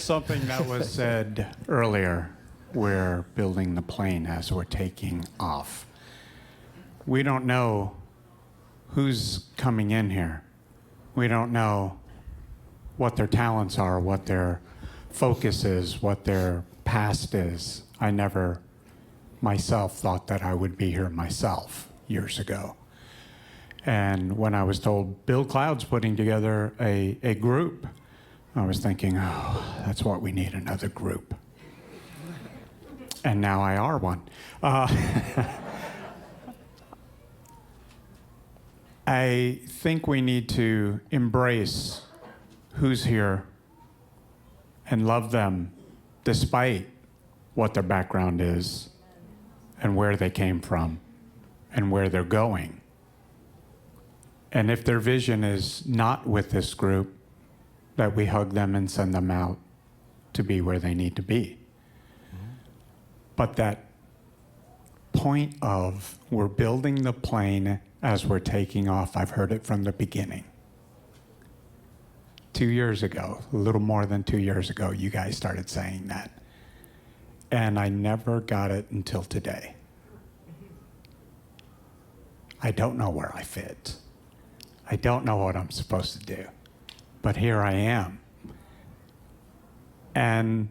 something that was said earlier. We're building the plane as we're taking off. We don't know who's coming in here. We don't know what their talents are, what their focus is, what their past is. I never myself thought that I would be here myself years ago. And when I was told Bill Cloud's putting together a group, I was thinking, oh, that's what we need, another group. And now I are one. I think we need to embrace who's here and love them despite what their background is and where they came from and where they're going. And if their vision is not with this group, that we hug them and send them out to be where they need to be. But that point of we're building the plane as we're taking off, I've heard it from the beginning. 2 years ago, a little more than 2 years ago, you guys started saying that. And I never got it until today. I don't know where I fit. I don't know what I'm supposed to do. But here I am. And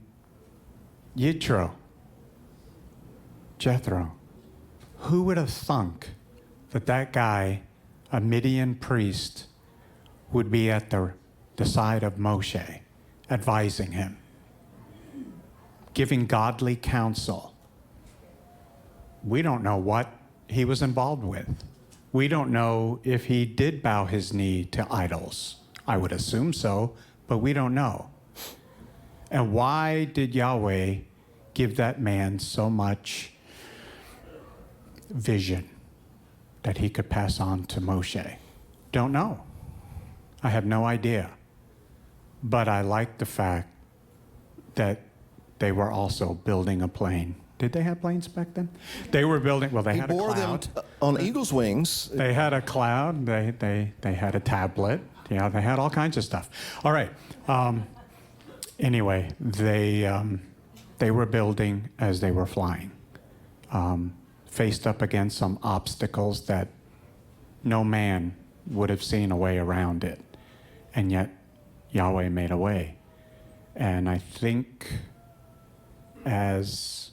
Jethro, who would have thunk that guy, a Midian priest, would be at the side of Moshe, advising him, giving godly counsel. We don't know what he was involved with. We don't know if he did bow his knee to idols. I would assume so, but we don't know. And why did Yahweh give that man so much vision that he could pass on to Moshe? Don't know. I have no idea. But I like the fact that they were also building a plane. Did they have planes back then? They were building, well, they had a cloud. He bore them on eagle's wings. They had a cloud. They had a tablet. Yeah, they had all kinds of stuff. All right. Anyway, they were building as they were flying, faced up against some obstacles that no man would have seen a way around it. And yet, Yahweh made a way. And I think as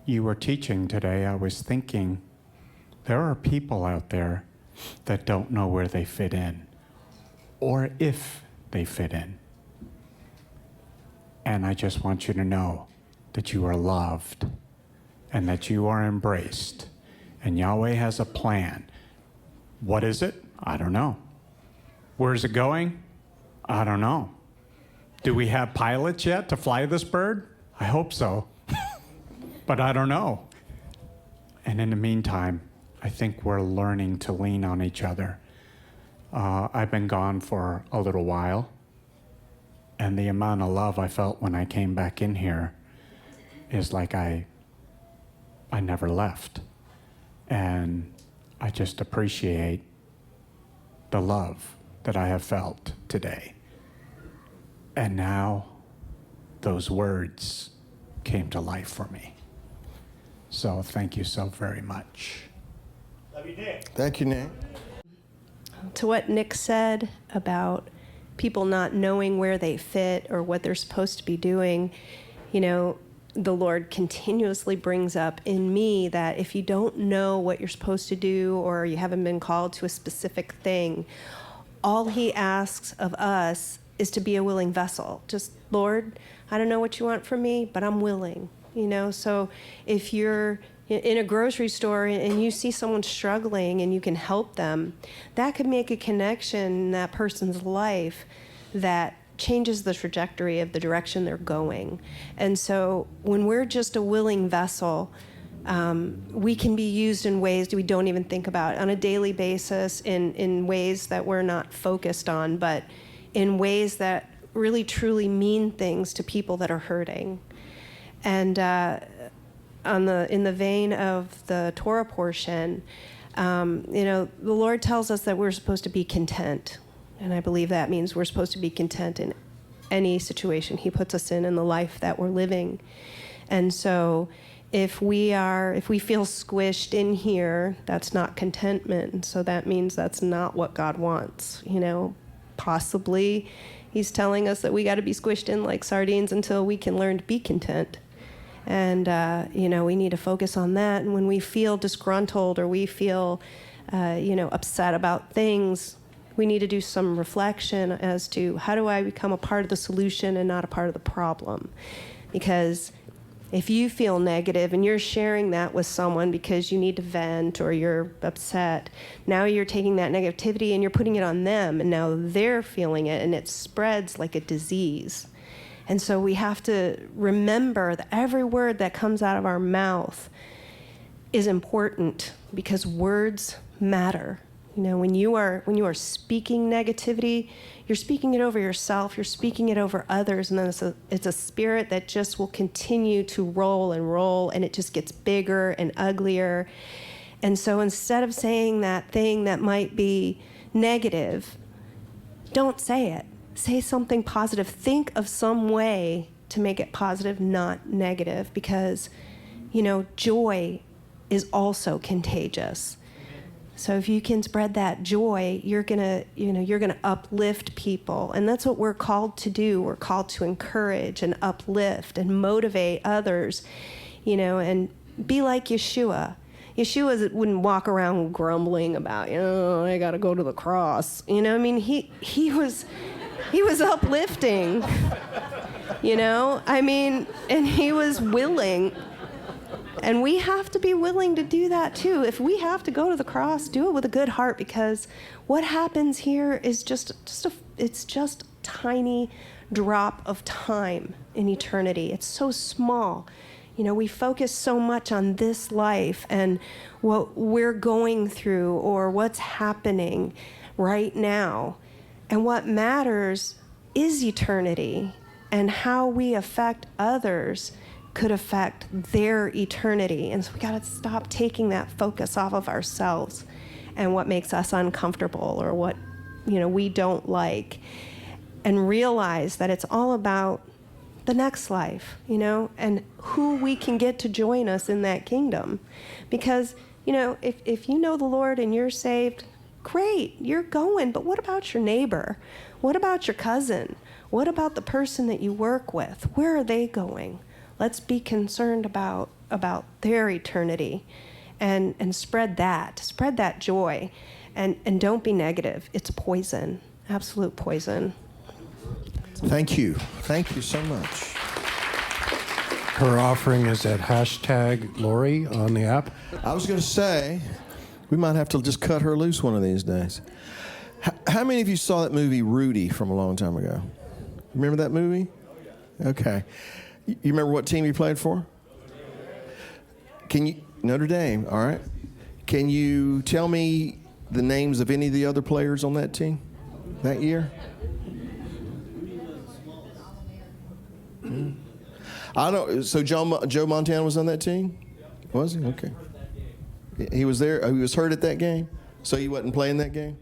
you were teaching today, I was thinking there are people out there that don't know where they fit in or if they fit in. And I just want you to know that you are loved and that you are embraced. And Yahweh has a plan. What is it? I don't know. Where's it going? I don't know. Do we have pilots yet to fly this bird? I hope so. But I don't know. And in the meantime, I think we're learning to lean on each other. I've been gone for a little while, and the amount of love I felt when I came back in here is like I never left. And I just appreciate the love that I have felt today. And now those words came to life for me. So thank you so very much. Love you, Nick. Thank you, Nick. To what Nick said about people not knowing where they fit or what they're supposed to be doing, you know, the Lord continuously brings up in me that if you don't know what you're supposed to do or you haven't been called to a specific thing, all he asks of us is to be a willing vessel. Just, Lord, I don't know what you want from me, but I'm willing. You know, so if you're in a grocery store and you see someone struggling and you can help them, that could make a connection in that person's life that changes the trajectory of the direction they're going. And so when we're just a willing vessel, we can be used in ways we don't even think about on a daily basis, in ways that we're not focused on, but in ways that really truly mean things to people that are hurting. And in the vein of the Torah portion, you know, the Lord tells us that we're supposed to be content. And I believe that means we're supposed to be content in any situation he puts us in the life that we're living. And so if we feel squished in here, that's not contentment. So that means that's not what God wants. Possibly he's telling us that we got to be squished in like sardines until we can learn to be content. And, we need to focus on that. And when we feel disgruntled or we feel, upset about things, we need to do some reflection as to how do I become a part of the solution and not a part of the problem? Because if you feel negative and you're sharing that with someone because you need to vent or you're upset, now you're taking that negativity and you're putting it on them, and now they're feeling it, and it spreads like a disease. And so we have to remember that every word that comes out of our mouth is important, because words matter. When you are speaking negativity, you're speaking it over yourself, you're speaking it over others, and then it's a spirit that just will continue to roll, and it just gets bigger and uglier. And so instead of saying that thing that might be negative, don't say it. Say something positive. Think of some way to make it positive, not negative, because, joy is also contagious. So if you can spread that joy, you're gonna uplift people, and that's what we're called to do. We're called to encourage and uplift and motivate others, and be like Yeshua. Yeshua wouldn't walk around grumbling about, I got to go to the cross. He was uplifting, and he was willing. And we have to be willing to do that too. If we have to go to the cross, do it with a good heart, because what happens here is just a tiny drop of time in eternity. It's so small. We focus so much on this life and what we're going through or what's happening right now. And what matters is eternity, and how we affect others could affect their eternity. And so we got to stop taking that focus off of ourselves and what makes us uncomfortable or what we don't like, and realize that it's all about the next life, and who we can get to join us in that kingdom. Because if you know the Lord and you're saved, great, you're going. But what about your neighbor? What about your cousin? What about the person that you work with? Where are they going? Let's be concerned about their eternity, and spread that joy, and don't be negative. It's poison, absolute poison. Thank you so much. Her offering is at #Lori on the app. I was going to say, we might have to just cut her loose one of these days. How many of you saw that movie Rudy from a long time ago? Remember that movie? Okay. You remember what team you played for? Notre Dame, all right. Can you tell me the names of any of the other players on that team that year? I don't. So Joe Montana was on that team? Was he? Okay. He was there. He was hurt at that game, so he wasn't playing that game.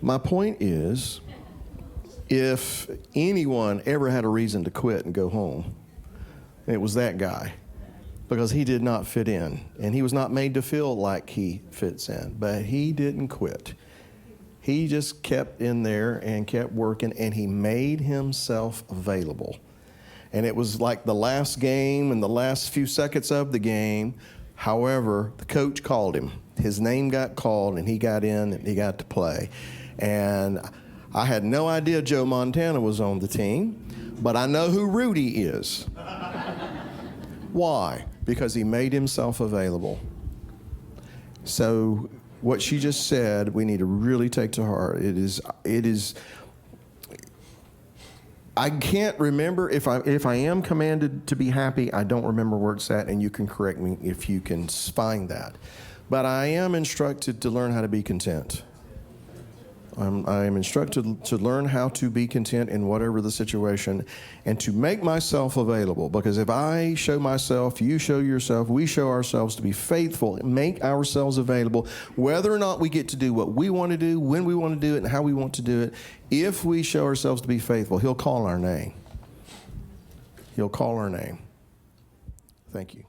My point is, if anyone ever had a reason to quit and go home, it was that guy, because he did not fit in, and he was not made to feel like he fits in, but he didn't quit. He just kept in there and kept working, and he made himself available. And it was like the last game and the last few seconds of the game. However, the coach called him. His name got called, and he got in, and he got to play. And I had no idea Joe Montana was on the team, but I know who Rudy is. Why? Because he made himself available. So what she just said, we need to really take to heart. It is. I can't remember if I am commanded to be happy. I don't remember where it's at, and you can correct me if you can find that. But I am instructed to learn how to be content. I am instructed to learn how to be content in whatever the situation and to make myself available. Because if I show myself, you show yourself, we show ourselves to be faithful, make ourselves available, whether or not we get to do what we want to do, when we want to do it, and how we want to do it, if we show ourselves to be faithful, He'll call our name. He'll call our name. Thank you.